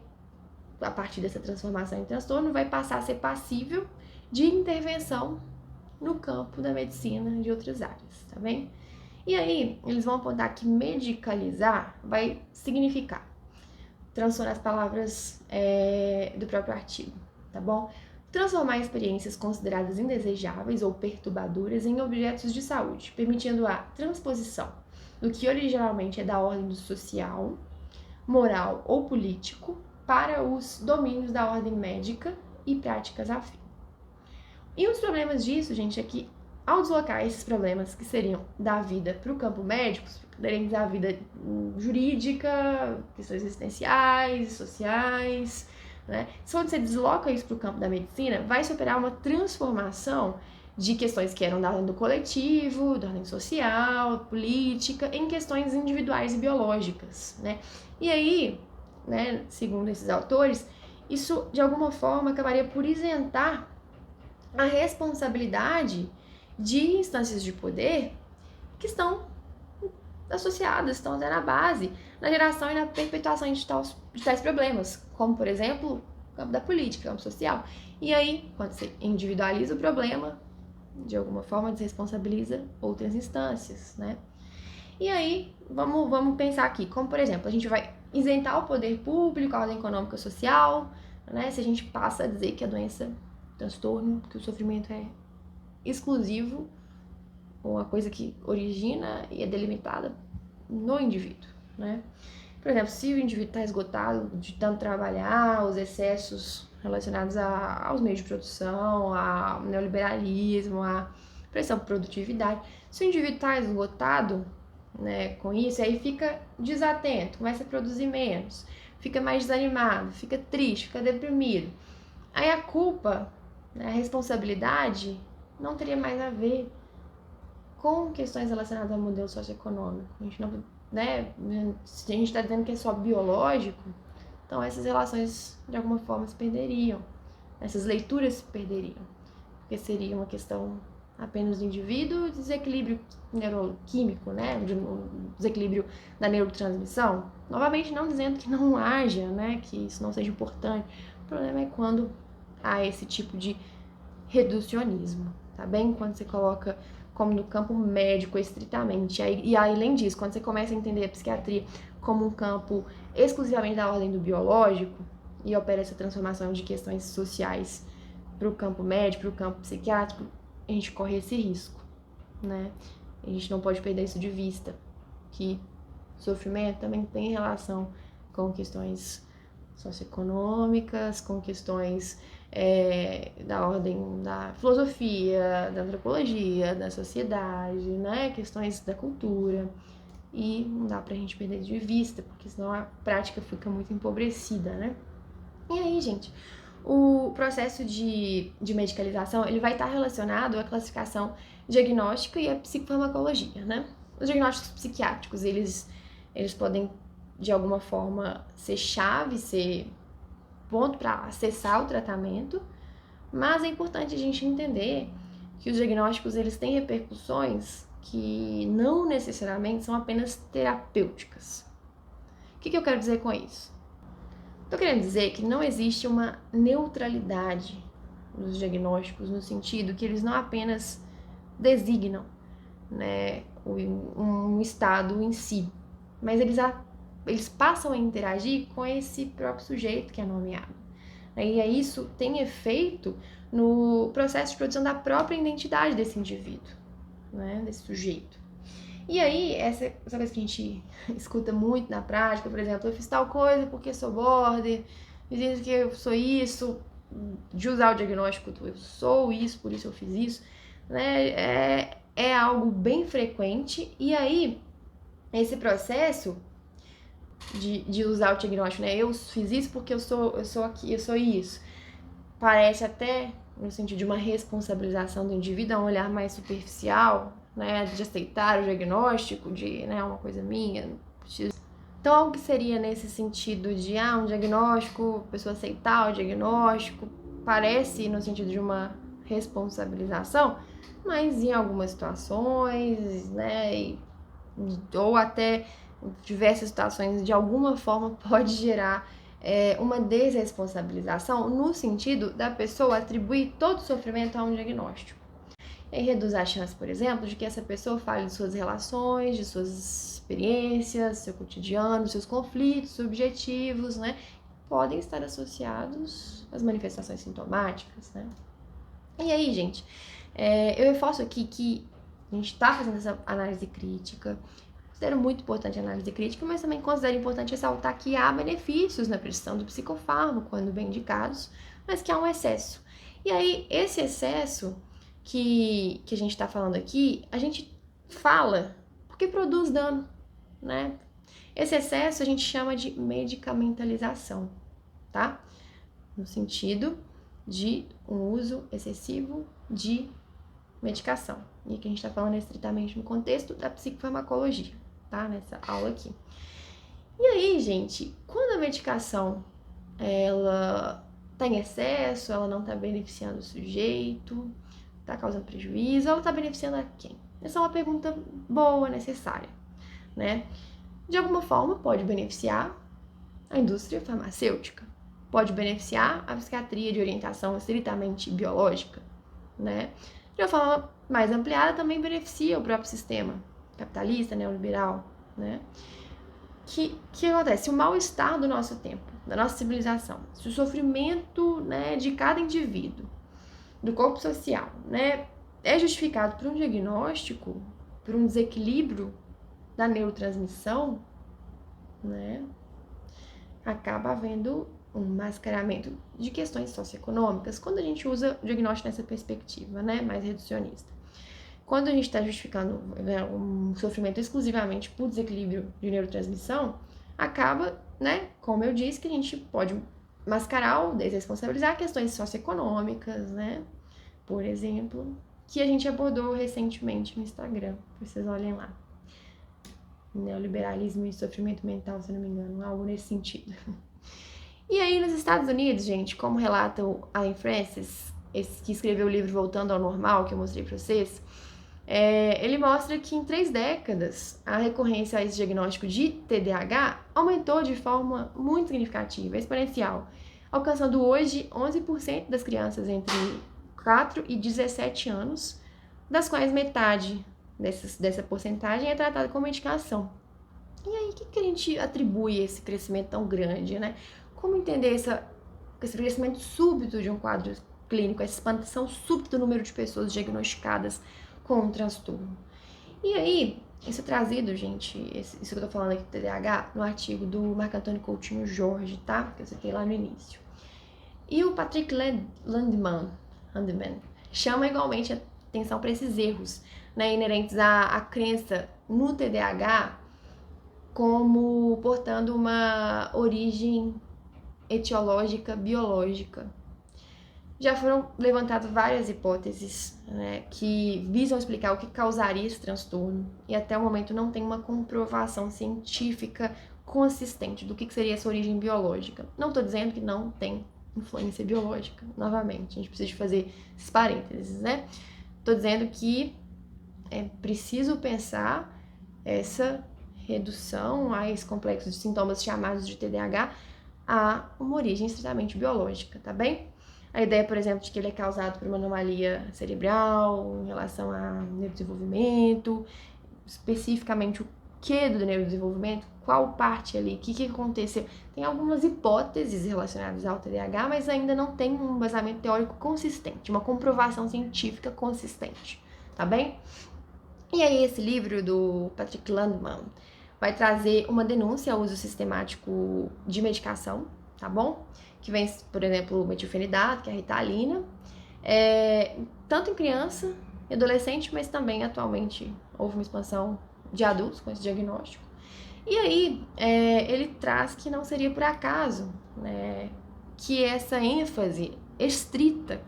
a partir dessa transformação em transtorno, vai passar a ser passível de intervenção no campo da medicina de outras áreas, tá bem? E aí, eles vão apontar que medicalizar vai significar, transformar as palavras do próprio artigo, tá bom? Transformar experiências consideradas indesejáveis ou perturbadoras em objetos de saúde, permitindo a transposição do que originalmente é da ordem do social, moral ou político para os domínios da ordem médica e práticas afins. E um dos problemas disso, gente, é que ao deslocar esses problemas que seriam da vida para o campo médico, poderemos a vida jurídica, questões existenciais, sociais, né? Se você desloca isso para o campo da medicina, vai se operar uma transformação de questões que eram da ordem do coletivo, da ordem social, política, em questões individuais e biológicas, né? E aí, né, segundo esses autores, isso de alguma forma acabaria por isentar a responsabilidade de instâncias de poder que estão associadas, estão até na base, na geração e na perpetuação de tais problemas, como, por exemplo, o campo da política, o campo social. E aí, quando você individualiza o problema, de alguma forma desresponsabiliza outras instâncias, né? E aí, vamos pensar aqui, como, por exemplo, a gente vai isentar o poder público, a ordem econômica e social, né? Se a gente passa a dizer que a doença, transtorno, que o sofrimento é exclusivo, uma coisa que origina e é delimitada no indivíduo, né? Por exemplo, se o indivíduo está esgotado de tanto trabalhar, os excessos relacionados aos meios de produção, ao neoliberalismo, à pressão por produtividade, se o indivíduo está esgotado, né, com isso, aí fica desatento, começa a produzir menos, fica mais desanimado, fica triste, fica deprimido. Aí a culpa, né, a responsabilidade não teria mais a ver com questões relacionadas ao modelo socioeconômico. A gente não, né, se a gente está dizendo que é só biológico, então essas relações de alguma forma se perderiam, essas leituras se perderiam, porque seria uma questão apenas do indivíduo, desequilíbrio neuroquímico, né, desequilíbrio da neurotransmissão. Novamente, não dizendo que não haja, né, que isso não seja importante. O problema é quando há esse tipo de reducionismo, tá bem? Quando você coloca como no campo médico estritamente. E aí, além disso, quando você começa a entender a psiquiatria como um campo exclusivamente da ordem do biológico e opera essa transformação de questões sociais para o campo médico, para o campo psiquiátrico, a gente corre esse risco, né? A gente não pode perder isso de vista, que sofrimento também tem relação com questões socioeconômicas, com questões da ordem da filosofia, da antropologia, da sociedade, né? Questões da cultura. E não dá pra gente perder de vista, porque senão a prática fica muito empobrecida, né? E aí, gente, o processo de medicalização, ele vai estar relacionado à classificação diagnóstica e à psicofarmacologia, né? Os diagnósticos psiquiátricos, eles podem, de alguma forma, ser chave, ser ponto para acessar o tratamento, mas é importante a gente entender que os diagnósticos, eles têm repercussões que não necessariamente são apenas terapêuticas. O que eu quero dizer com isso? Estou querendo dizer que não existe uma neutralidade nos diagnósticos, no sentido que eles não apenas designam, né, um estado em si, mas eles passam a interagir com esse próprio sujeito que é nomeado. E aí isso tem efeito no processo de produção da própria identidade desse indivíduo, né, desse sujeito. E aí, essa coisa que a gente escuta muito na prática, por exemplo, eu fiz tal coisa porque sou border, dizendo que eu sou isso, de usar o diagnóstico, eu sou isso, por isso eu fiz isso, né? É algo bem frequente, e aí, esse processo de usar o diagnóstico, né? Eu fiz isso porque eu sou aqui, eu sou isso. Parece até, no sentido de uma responsabilização do indivíduo, um olhar mais superficial, né, de aceitar o diagnóstico, de, né, uma coisa minha. Então, algo que seria nesse sentido de, um diagnóstico, a pessoa aceitar o diagnóstico, parece no sentido de uma responsabilização, mas em algumas situações, né, ou até diversas situações, de alguma forma pode gerar uma desresponsabilização no sentido da pessoa atribuir todo o sofrimento a um diagnóstico. E reduz a chance, por exemplo, de que essa pessoa fale de suas relações, de suas experiências, seu cotidiano, seus conflitos subjetivos, né? Podem estar associados às manifestações sintomáticas, né? E aí, gente, eu reforço aqui que a gente está fazendo essa análise crítica. Considero muito importante a análise crítica, mas também considero importante ressaltar que há benefícios na prescrição do psicofármaco, quando bem indicados, mas que há um excesso. E aí, esse excesso que a gente está falando aqui, a gente fala porque produz dano, né? Esse excesso a gente chama de medicamentalização, tá? No sentido de um uso excessivo de medicação. E aqui a gente está falando estritamente no contexto da psicofarmacologia, tá? Nessa aula aqui. E aí, gente, quando a medicação ela está em excesso, ela não está beneficiando o sujeito, está causando prejuízo, ela está beneficiando a quem? Essa é uma pergunta boa, necessária, né? De alguma forma, pode beneficiar a indústria farmacêutica, pode beneficiar a psiquiatria de orientação estritamente biológica, né? De uma forma mais ampliada, também beneficia o próprio sistema capitalista, neoliberal, né? Que acontece? O mal-estar do nosso tempo, da nossa civilização, se o sofrimento, né, de cada indivíduo, do corpo social, né, é justificado por um diagnóstico, por um desequilíbrio da neurotransmissão, né, acaba havendo um mascaramento de questões socioeconômicas quando a gente usa o diagnóstico nessa perspectiva, né, mais reducionista. Quando a gente está justificando, né, um sofrimento exclusivamente por desequilíbrio de neurotransmissão, acaba, né, como eu disse, que a gente pode mascarar ou desresponsabilizar questões socioeconômicas, né, por exemplo, que a gente abordou recentemente no Instagram, vocês olhem lá. Neoliberalismo e sofrimento mental, se não me engano, algo nesse sentido. E aí, nos Estados Unidos, gente, como relata o Alan Francis, esse que escreveu o livro Voltando ao Normal, que eu mostrei pra vocês, ele mostra que em 3 décadas a recorrência a esse diagnóstico de TDAH aumentou de forma muito significativa, exponencial, alcançando hoje 11% das crianças entre 4 e 17 anos, das quais metade dessa porcentagem é tratada com medicação. E aí, o que a gente atribui a esse crescimento tão grande, né? Como entender esse crescimento súbito de um quadro clínico, essa expansão súbita do número de pessoas diagnosticadas com um transtorno? E aí, isso é trazido, gente, isso que eu tô falando aqui do TDAH, no artigo do Marco Antônio Coutinho Jorge, tá? Que eu citei lá no início. E o Patrick Landman chama igualmente a atenção para esses erros, né, inerentes à crença no TDAH como portando uma origem etiológica, biológica. Já foram levantadas várias hipóteses, né, que visam explicar o que causaria esse transtorno e até o momento não tem uma comprovação científica consistente do que seria essa origem biológica. Não estou dizendo que não tem influência biológica, novamente, a gente precisa de fazer esses parênteses, né? Estou dizendo que é preciso pensar essa redução a esse complexo de sintomas chamados de TDAH a uma origem estritamente biológica, tá bem? A ideia, por exemplo, de que ele é causado por uma anomalia cerebral em relação ao neurodesenvolvimento, especificamente o que do neurodesenvolvimento, qual parte ali, o que aconteceu. Tem algumas hipóteses relacionadas ao TDAH, mas ainda não tem um embasamento teórico consistente, uma comprovação científica consistente, tá bem? E aí esse livro do Patrick Landman vai trazer uma denúncia ao uso sistemático de medicação, tá bom? Que vem, por exemplo, o metilfenidato, que é a Ritalina, tanto em criança e adolescente, mas também atualmente houve uma expansão de adultos com esse diagnóstico. E aí ele traz que não seria por acaso, né, que essa ênfase estrita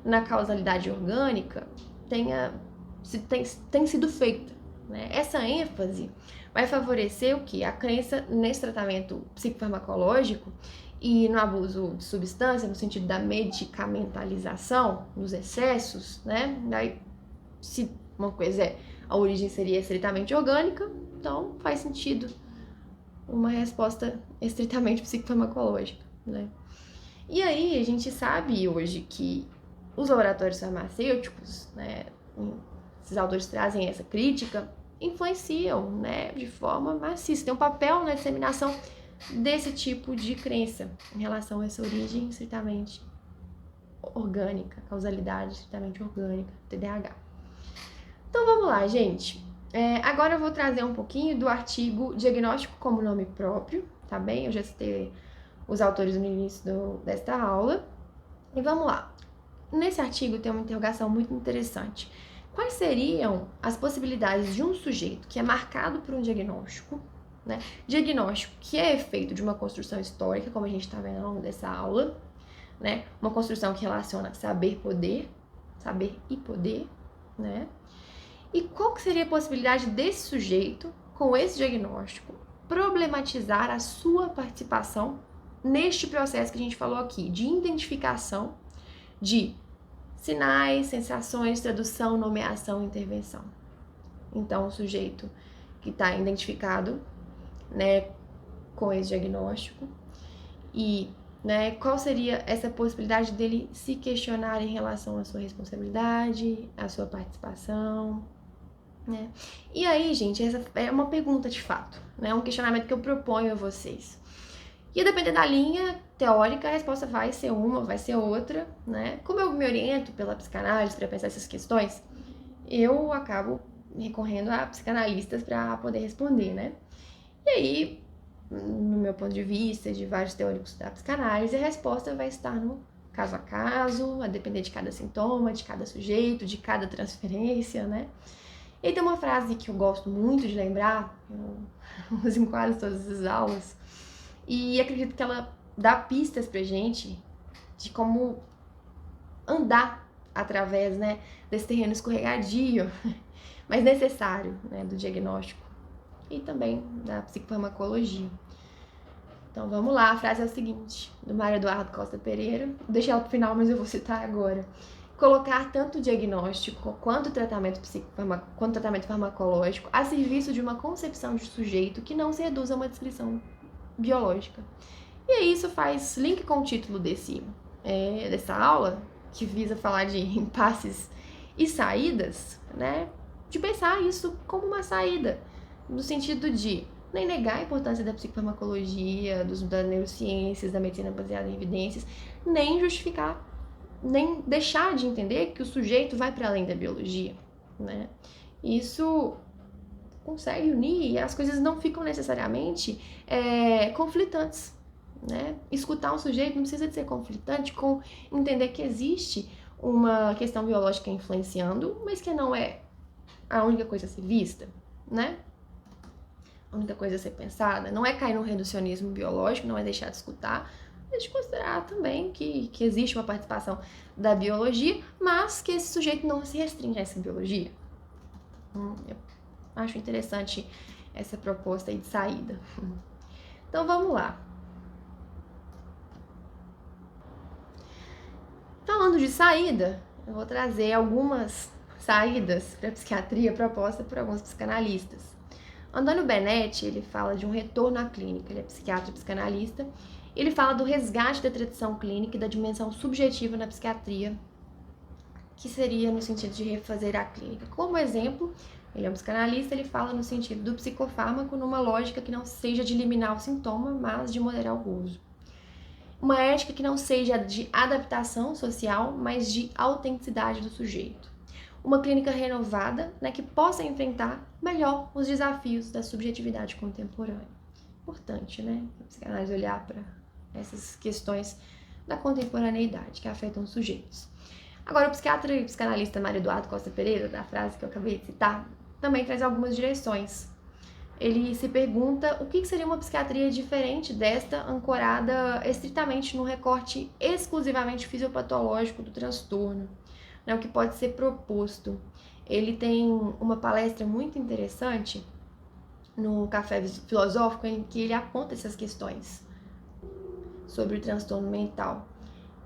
na causalidade orgânica tem sido feita, né? Essa ênfase vai favorecer o que? A crença nesse tratamento psicofarmacológico e no abuso de substância, no sentido da medicamentalização, dos excessos, né? Daí, se uma coisa a origem seria estritamente orgânica, então faz sentido uma resposta estritamente psicofarmacológica, né? E aí a gente sabe hoje que os laboratórios farmacêuticos, né, esses autores trazem essa crítica, influenciam, né, de forma maciça, tem um papel na disseminação desse tipo de crença em relação a essa origem estritamente orgânica, causalidade estritamente orgânica, TDAH. Então vamos lá, gente. Agora eu vou trazer um pouquinho do artigo Diagnóstico como Nome Próprio, tá bem? Eu já citei os autores no início desta aula. E vamos lá. Nesse artigo tem uma interrogação muito interessante. Quais seriam as possibilidades de um sujeito que é marcado por um diagnóstico, né? Diagnóstico que é efeito de uma construção histórica, como a gente está vendo ao longo dessa aula, né? Uma construção que relaciona saber e poder, né? E qual que seria a possibilidade desse sujeito, com esse diagnóstico, problematizar a sua participação neste processo que a gente falou aqui, de identificação de sinais, sensações, tradução, nomeação, intervenção. Então, o sujeito que está identificado, né, com esse diagnóstico e, né, qual seria essa possibilidade dele se questionar em relação à sua responsabilidade, à sua participação, né? E aí, gente, essa é uma pergunta de fato, né, um questionamento que eu proponho a vocês. E a depender da linha teórica, a resposta vai ser uma, vai ser outra, né? Como eu me oriento pela psicanálise para pensar essas questões, eu acabo recorrendo a psicanalistas para poder responder, né? E aí, no meu ponto de vista, de vários teóricos da psicanálise, a resposta vai estar no caso a caso, a depender de cada sintoma, de cada sujeito, de cada transferência, né? E tem uma frase que eu gosto muito de lembrar, eu uso em quase todas as aulas, e acredito que ela dá pistas pra gente de como andar através, né, desse terreno escorregadio, mas necessário, né, do diagnóstico e também da psicofarmacologia. Então vamos lá, a frase é o seguinte, do Mário Eduardo Costa Pereira, deixei ela pro final, mas eu vou citar agora. Colocar tanto o diagnóstico quanto o tratamento farmacológico a serviço de uma concepção de sujeito que não se reduz a uma descrição biológica. E aí isso faz link com o título dessa aula, que visa falar de impasses e saídas, né? De pensar isso como uma saída, no sentido de nem negar a importância da psicofarmacologia, das neurociências, da medicina baseada em evidências, nem justificar, nem deixar de entender que o sujeito vai para além da biologia, né? Isso consegue unir e as coisas não ficam necessariamente conflitantes, né? Escutar um sujeito não precisa de ser conflitante com entender que existe uma questão biológica influenciando, mas que não é a única coisa a ser vista, né? A única coisa a ser pensada. Não é cair no reducionismo biológico, não é deixar de escutar, mas de considerar também que existe uma participação da biologia, mas que esse sujeito não se restringe a essa biologia. Eu acho interessante essa proposta aí de saída. Então vamos lá. Falando de saída, eu vou trazer algumas saídas para a psiquiatria proposta por alguns psicanalistas. Antônio Benetti, ele fala de um retorno à clínica, ele é psiquiatra e psicanalista. Ele fala do resgate da tradição clínica e da dimensão subjetiva na psiquiatria, que seria no sentido de refazer a clínica. Como exemplo, ele é um psicanalista, ele fala no sentido do psicofármaco numa lógica que não seja de eliminar o sintoma, mas de moderar o uso. Uma ética que não seja de adaptação social, mas de autenticidade do sujeito. Uma clínica renovada, né, que possa enfrentar melhor os desafios da subjetividade contemporânea. Importante, né? A psicanálise olhar para essas questões da contemporaneidade que afetam os sujeitos. Agora, o psiquiatra e psicanalista Mário Eduardo Costa Pereira, da frase que eu acabei de citar, também traz algumas direções. Ele se pergunta o que seria uma psiquiatria diferente desta, ancorada estritamente no recorte exclusivamente fisiopatológico do transtorno, né, o que pode ser proposto. Ele tem uma palestra muito interessante no Café Filosófico em que ele aponta essas questões sobre o transtorno mental.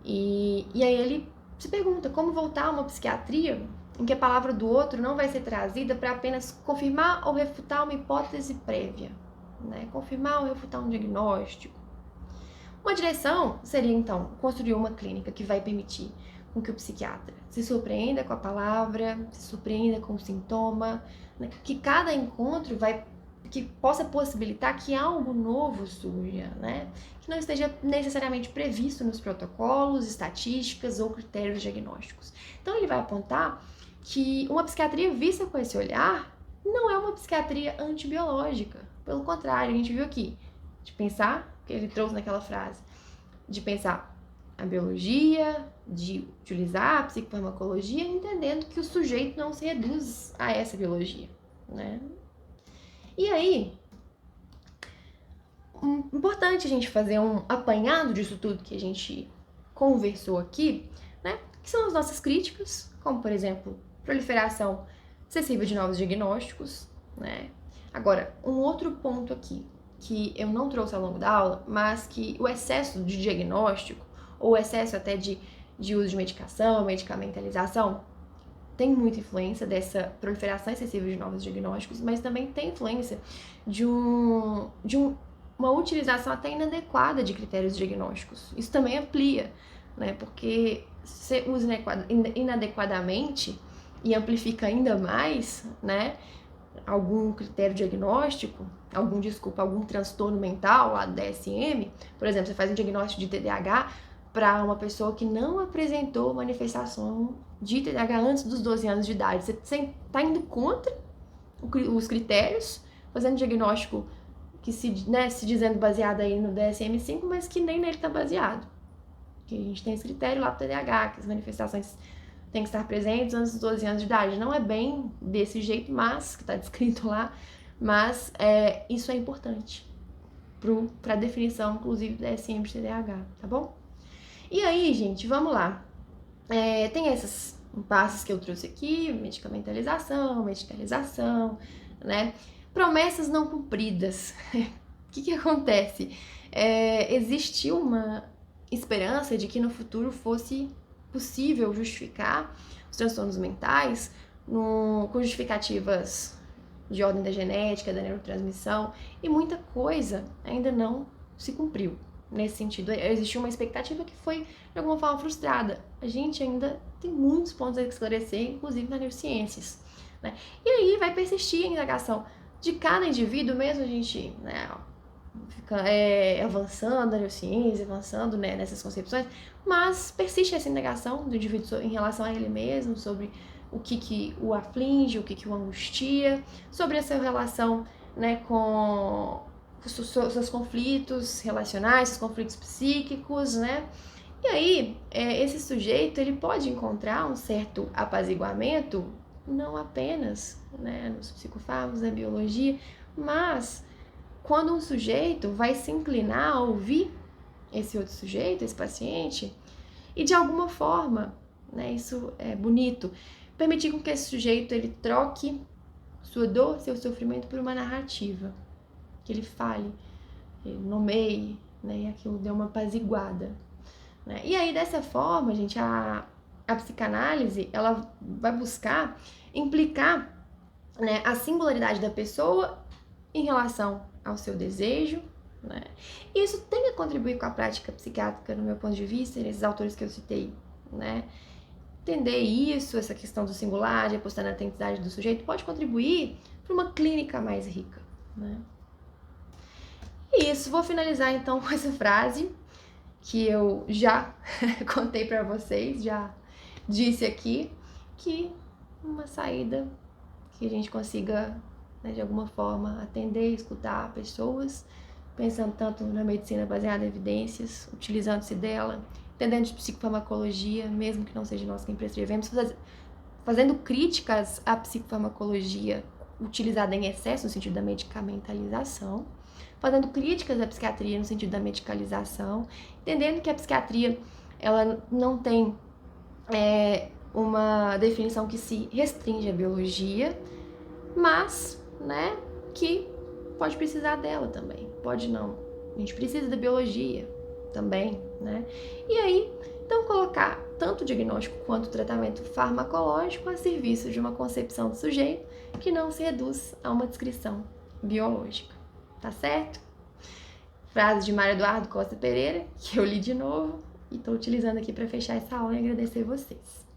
E aí ele se pergunta como voltar a uma psiquiatria em que a palavra do outro não vai ser trazida para apenas confirmar ou refutar uma hipótese prévia, né? Confirmar ou refutar um diagnóstico. Uma direção seria, então, construir uma clínica que vai permitir com que o psiquiatra se surpreenda com a palavra, se surpreenda com o sintoma, né? Que cada encontro que possa possibilitar que algo novo surja, né? Que não esteja necessariamente previsto nos protocolos, estatísticas ou critérios diagnósticos. Então ele vai apontar que uma psiquiatria vista com esse olhar não é uma psiquiatria antibiológica. Pelo contrário, a gente viu aqui, de pensar, que ele trouxe naquela frase, de pensar a biologia, de utilizar a psicofarmacologia, entendendo que o sujeito não se reduz a essa biologia, né? E aí, importante a gente fazer um apanhado disso tudo que a gente conversou aqui, né? Que são as nossas críticas, como, por exemplo, proliferação excessiva de novos diagnósticos, né? Agora, um outro ponto aqui. que eu não trouxe ao longo da aula, mas que o excesso de diagnóstico, ou o excesso até de uso de medicação, medicamentalização, tem muita influência dessa proliferação excessiva de novos diagnósticos, mas também tem influência de uma utilização até inadequada de critérios diagnósticos. Isso também amplia, né? Porque se usa inadequadamente e amplifica ainda mais, né, algum critério diagnóstico, algum transtorno mental, lá do DSM, por exemplo, você faz um diagnóstico de TDAH para uma pessoa que não apresentou manifestação de TDAH antes dos 12 anos de idade. Você está indo contra os critérios, fazendo diagnóstico que se dizendo baseado aí no DSM-5, mas que nem nele está baseado. Que a gente tem esse critério lá para o TDAH, que as manifestações têm que estar presentes antes dos 12 anos de idade. Não é bem desse jeito, mas que está descrito lá, mas isso é importante para a definição, inclusive, do DSM de TDAH, tá bom? E aí, gente, vamos lá. Tem esses passos que eu trouxe aqui, medicalização, né? Promessas não cumpridas. O que acontece? Existiu uma esperança de que no futuro fosse possível justificar os transtornos mentais com justificativas de ordem da genética, da neurotransmissão, e muita coisa ainda não se cumpriu. Nesse sentido, existiu uma expectativa que foi, de alguma forma, frustrada. A gente ainda tem muitos pontos a esclarecer, inclusive nas neurociências, né? E aí vai persistir a indagação de cada indivíduo, mesmo a gente, né, fica avançando na neurociência, avançando, né, nessas concepções, mas persiste essa indagação do indivíduo em relação a ele mesmo, sobre o que o aflige, o que o angustia, sobre essa relação, né, com seus conflitos relacionais, seus conflitos psíquicos, né? E aí, esse sujeito, ele pode encontrar um certo apaziguamento, não apenas, né, nos psicofármacos, na biologia, mas quando um sujeito vai se inclinar a ouvir esse outro sujeito, esse paciente, e de alguma forma, né, isso é bonito, permitir com que esse sujeito, ele troque sua dor, seu sofrimento por uma narrativa. Que ele fale, ele nomeie, né, e aquilo deu uma apaziguada, né? E aí, dessa forma, gente, a psicanálise, ela vai buscar implicar, né, a singularidade da pessoa em relação ao seu desejo, né? E isso tem a contribuir com a prática psiquiátrica, no meu ponto de vista, nesses autores que eu citei, né? Entender isso, essa questão do singular, de apostar na autenticidade do sujeito, pode contribuir para uma clínica mais rica, né? Isso, vou finalizar então com essa frase que eu já contei para vocês, já disse aqui, que uma saída que a gente consiga, né, de alguma forma, atender, escutar pessoas, pensando tanto na medicina baseada em evidências, utilizando-se dela, entendendo de psicofarmacologia, mesmo que não seja nós quem prescrevemos, fazendo críticas à psicofarmacologia utilizada em excesso, no sentido da medicamentalização, fazendo críticas à psiquiatria no sentido da medicalização, entendendo que a psiquiatria, ela não tem uma definição que se restringe à biologia, mas, né, que pode precisar dela também, pode não. A gente precisa da biologia também, né? E aí, então, colocar tanto o diagnóstico quanto o tratamento farmacológico a serviço de uma concepção do sujeito que não se reduz a uma descrição biológica. Tá certo? Frase de Mário Eduardo Costa Pereira, que eu li de novo e estou utilizando aqui para fechar essa aula e agradecer vocês.